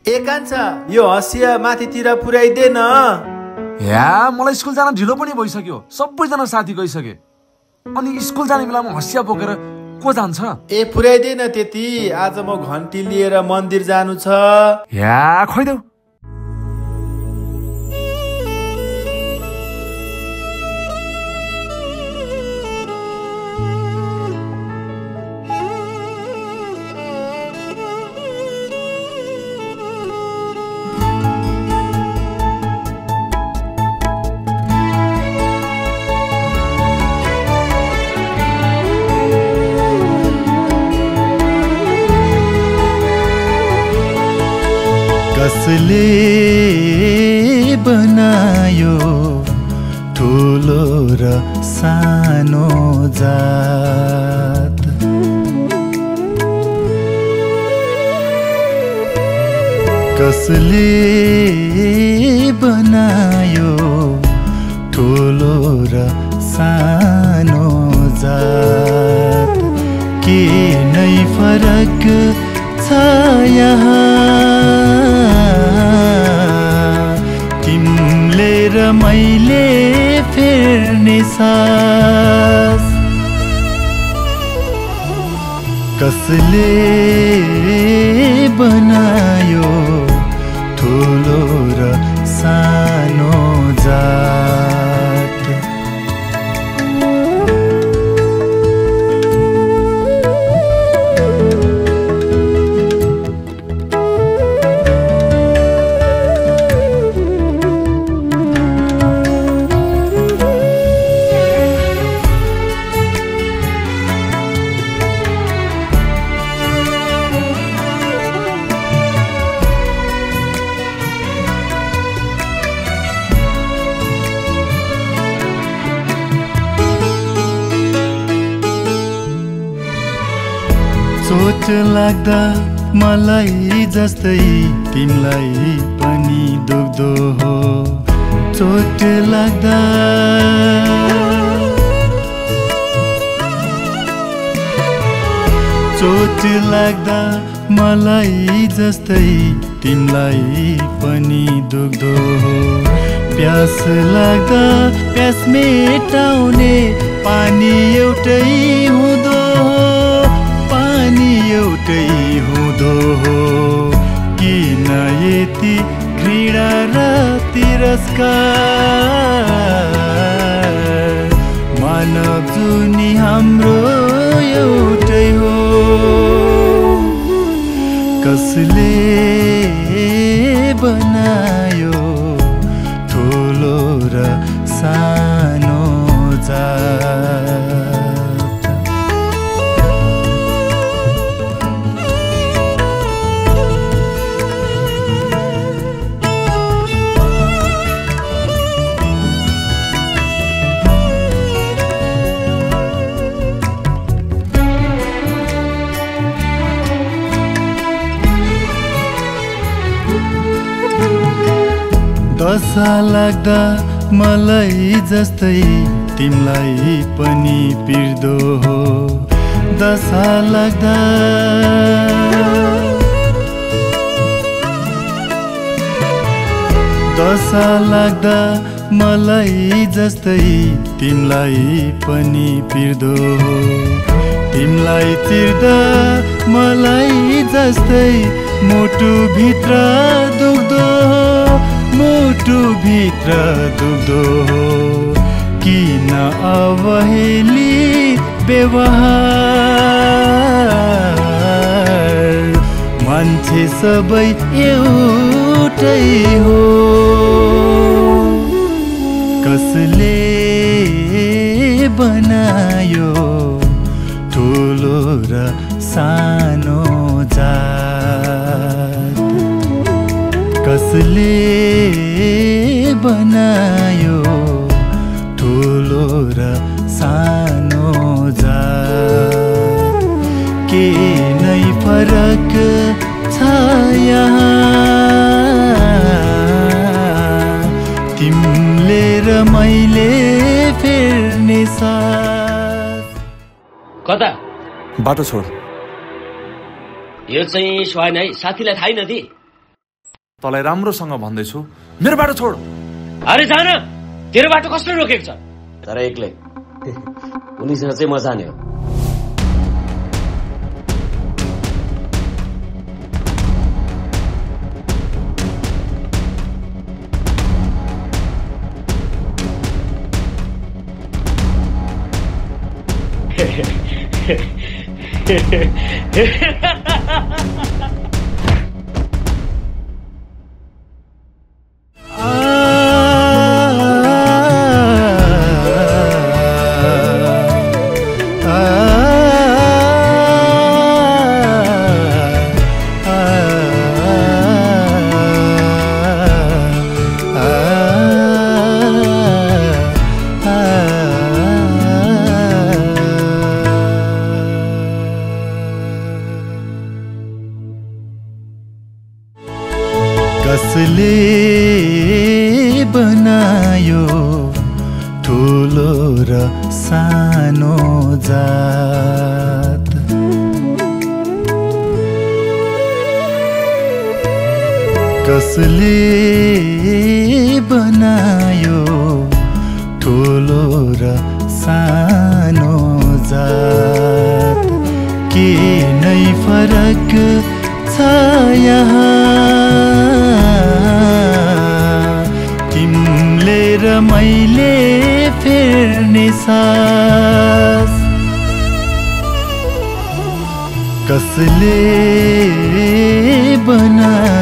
एकान्छ यो हँसिया माथितिर पुर्याइदे न। या मलाई स्कुल जान ढिलो पनि भइसक्यो, सबैजना साथी गइसके। अनि स्कुल जाने बेलामा हँसिया बोकेर को जान्छ? ए पुर्याइदे न त्यति, आज म घन्टी लिएर मन्दिर जानु छ। या खोइदेऊ। कसले बनायो ठुलो र सानो जात, कसले बनायो ठुलो र सानो जात, के नै फरक छ यहाँ तिमीले र मैले फेर्ने सास। कसले बनायो ठुलो र सानो जात, चोट लाग्दा मलाई जस्तै तिमीलाई पनि दुख्दो हो। चोट लाग्दा चोट लाग्दा मलाई जस्तै तिमीलाई पनि दुख्दो हो। प्यास लाग्दा प्यास मेटाउने पानी एउटै हुँदो हो, पानी एउटै हुँदो हो। किन यति घृणा र तिरस्कार, मानव जुनी हाम्रो एउटै हो। कसले बनायो ठुलो र सानो जात, दशा लाग्दा मलाई जस्तै तिमीलाई पनि पिर्दो हो। दशा लाग्दा दशा लाग्दा मलाई जस्तै तिमीलाई पनि पिर्दो हो। तिमीलाई चिर्दा मलाई जस्तै मुटु भित्र दुख्दो हो, मुटु भित्र दुख्दो हो। किन अवहेली व्यवहार, मान्छे सबै एउटै हो। कसले बनायो ठुलो र सानो जात, कसले बनायो ठुलो र सानो जात, के नै फरक छ यहाँ तिमीले र मैले फेर्ने साथ। कता बाटो छोड। यो चाहिँ स्वाइन है, साथीलाई थाहै नदिए। तँलाई राम्रोसँग भन्दैछु, मेरो बाटो छोड। अरे जान, तेरो बाटो कसले रोकेको छ? तर एक्लै उनीसँग चाहिँ म जाने हो। कसले बनायो ठुलो र सानो जात, कसले बनायो ठुलो र सानो जात, के नै फरक छ यहाँ तिमीले र मैले फेर्ने सास। कसले बनायो